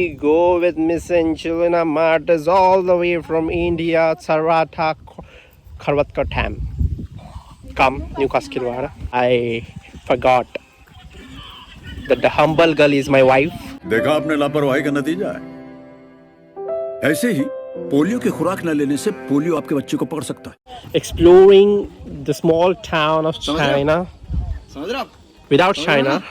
We go with Miss Angelina Martis all the way from India, Sarata, Kharvatkatam. Come, Newcastle. I forgot that the humble girl is my wife. देखा आपने लापरवाही का नतीजा है। ऐसे ही polio की खुराक न लेने से पोलियो आपके बच्चे को पकड़ सकता है। Exploring the small town of China without China.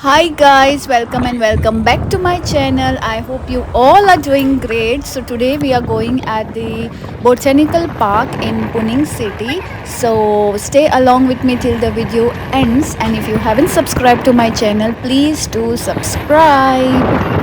Hi guys, welcome back to my channel. I hope you all are doing great. So today we are going at the Botanical Park in Pune city. So stay along with me till the video ends, and if you haven't subscribed to my channel, please do subscribe.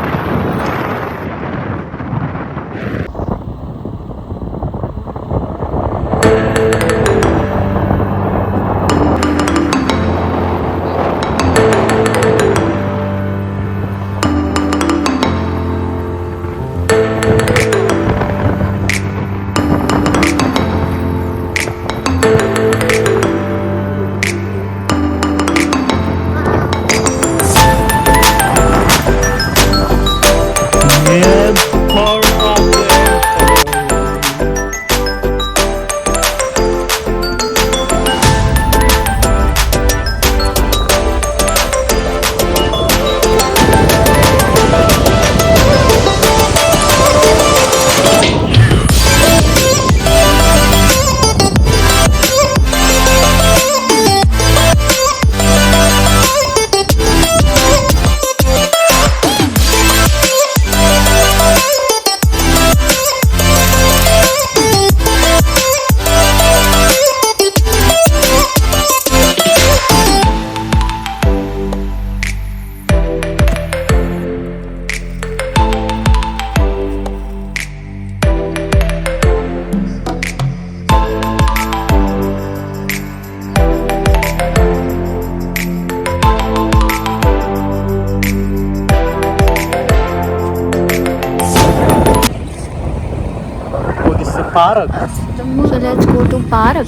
Park. So let's go to park.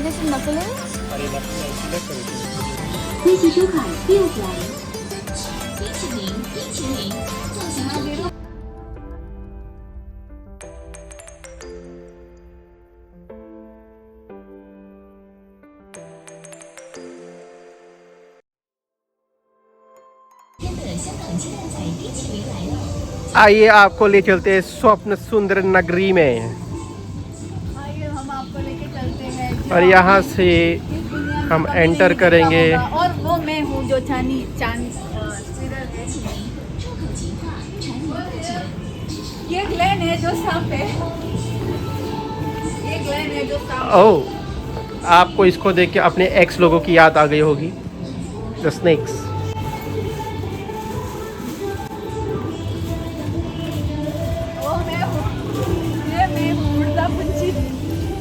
This is necklace. 推次收看第6栏，冰淇淋，冰淇淋，造型中的。香港鸡蛋仔冰淇淋来了。 आइए आपको ले चलते हैं स्वप्न सुंदर नगरी में। आइए हम आपको लेके चलते हैं। और यहाँ से हम एंटर करेंगे। और वो मैं हूँ जो चांद ये ग्लैन है जो सांप है। ये ग्लैन है जो सांप। ओह, आपको इसको देख के अपने एक्स लोगों की याद आ गई होगी, द स्नेक्स।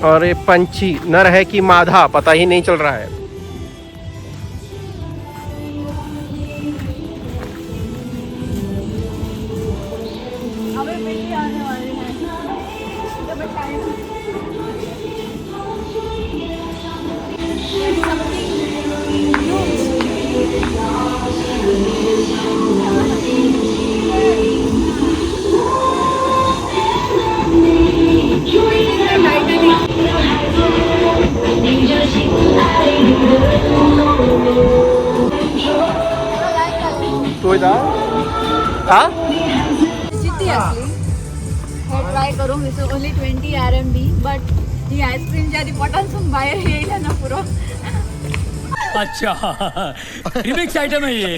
और ये पंछी नर है कि मादा पता ही नहीं चल रहा है। हाँ? Head right करूंक दिसो ओनली 20 RMB बट ही आईस्क्रीम ज्या पोटांसून बाहेर येयला ना पुरो. अच्छा रिमिक्स आइटम है ये.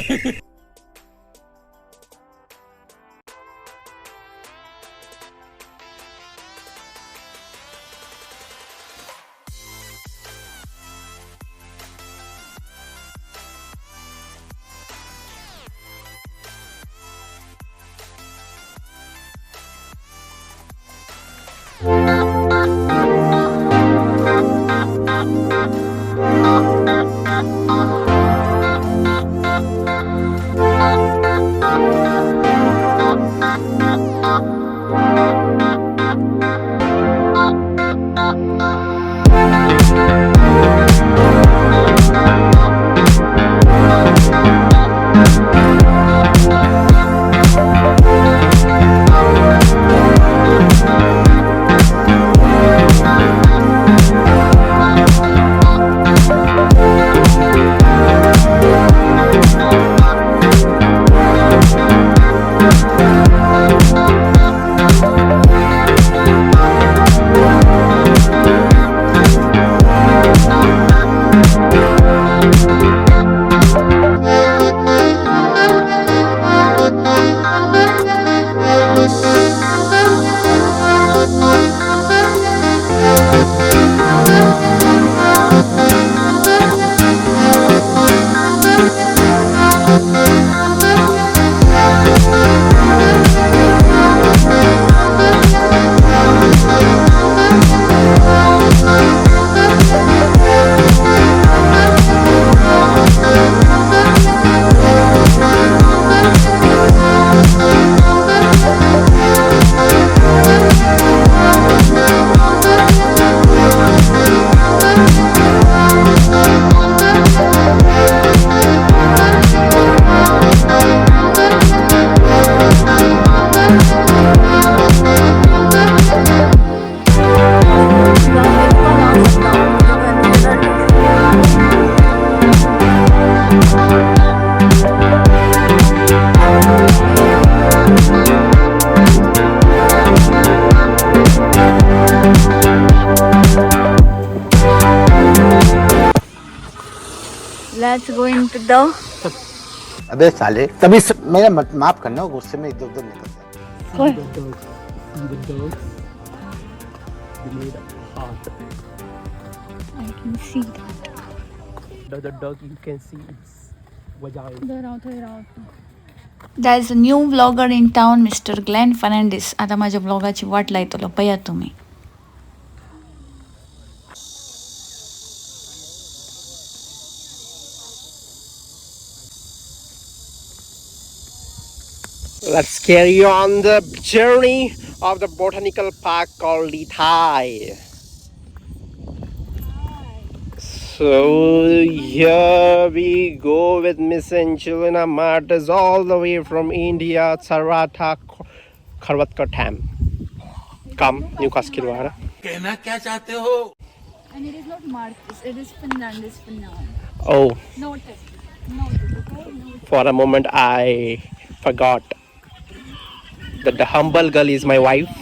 Let's go into the अबे साले तभी मेरा माफ करना गुस्से में इधर उधर निकल जाता. What? The dogs. They made a heart. I can see that. The dog you can see it's vagina. There is a new vlogger in town, Mr. Glenn Fernandez. आता माझ्या ब्लॉगाची वाट लायतलो पया तुम्ही. Let's carry on the journey of the botanical park called Lithai. So here we go with Miss Angelina Martis all the way from India, Sarata, Karvatkatam. Come, Newcastle. कहना क्या चाहते हो? And it is not Marcus, it is Finland, it's Finland. Oh, Notice, okay? Notice. for a moment I forgot that the humble girl is my wife.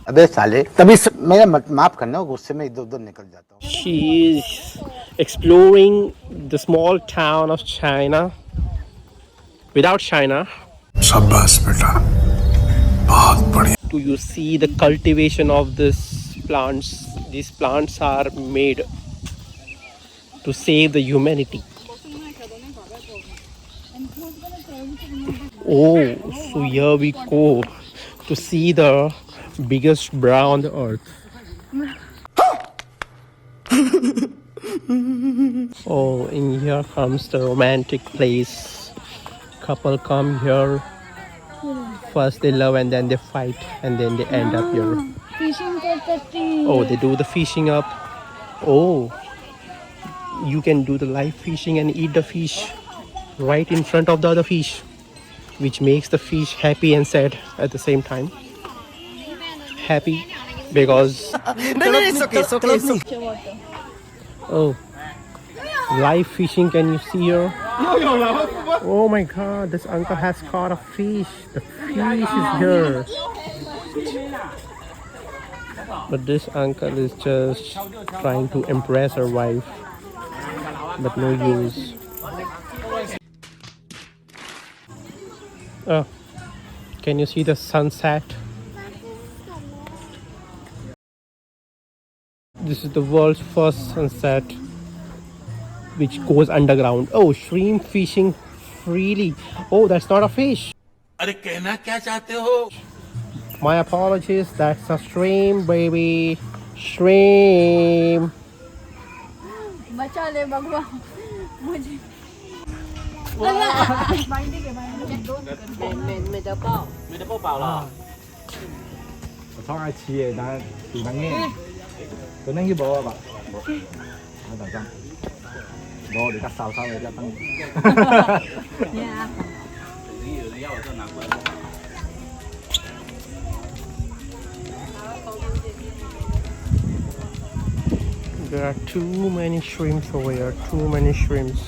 अबे साले तभी मेरा माफ करना गुस्से में इधर उधर निकल जाता हूँ. She is exploring the small town of China without China. शाबाश बेटा, बहुत बढ़िया. Do you see the cultivation of this plants? These plants are made to save the humanity. Oh, so here we go to see the biggest bra on the earth. Oh, in here comes the romantic place. Couple come here. First they love and then they fight and then they end up here. Fishing करते. Oh, they do the fishing up. Oh, you can do the live fishing and eat the fish right in front of the other fish, which makes the fish happy and sad at the same time. Happy because it's okay. oh, live fishing. Can you see here? Oh my God! This uncle has caught a fish. The fish is here. But this uncle is just trying to impress her wife, but no use. Oh, can you see the sunset? This is the world's first sunset which goes underground. Oh, shrimp fishing freely. Oh, that's not a fish. अरे कहना क्या चाहते हो? My apologies, that's a shrimp, baby. Shrimp. बचा ले भगवान मुझे. Thôi ai chia đã thì bạn nghe tôi nói như bộ bà ở đằng trong bộ để cắt sao sao để cho tăng There are too many shrimps over here. Too many shrimps.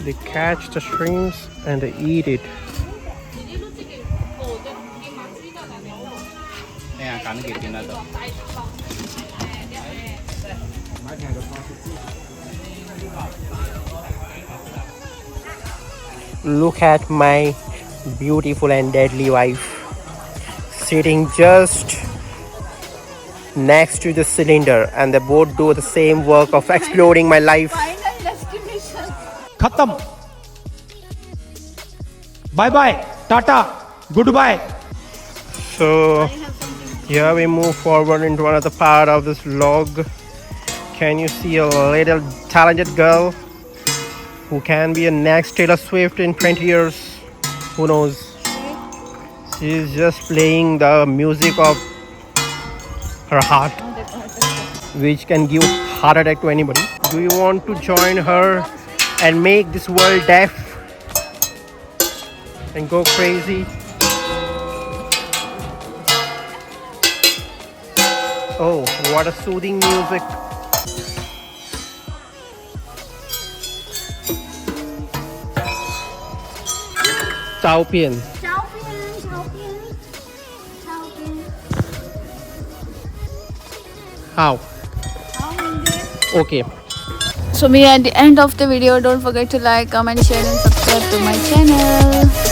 They catch the shrimps and they eat it. Look at my beautiful and deadly wife sitting just next to the cylinder, and they both do the same work of exploding my life. Final destination. खत्म bye bye tata goodbye. So here we move forward into another part of this vlog. Can you see a little talented girl who can be a next Taylor Swift in 20 years? Who knows? She's just playing the music of her heart, which can give heart attack to anybody. Do you want to join her and make this world deaf and go crazy? Oh, what a soothing music. Chao Pian. Ciao Pian, ciao Pian, ciao Pian. How? How Monday? Okay. So we are at the end of the video. Don't forget to like, comment, share and subscribe to my channel.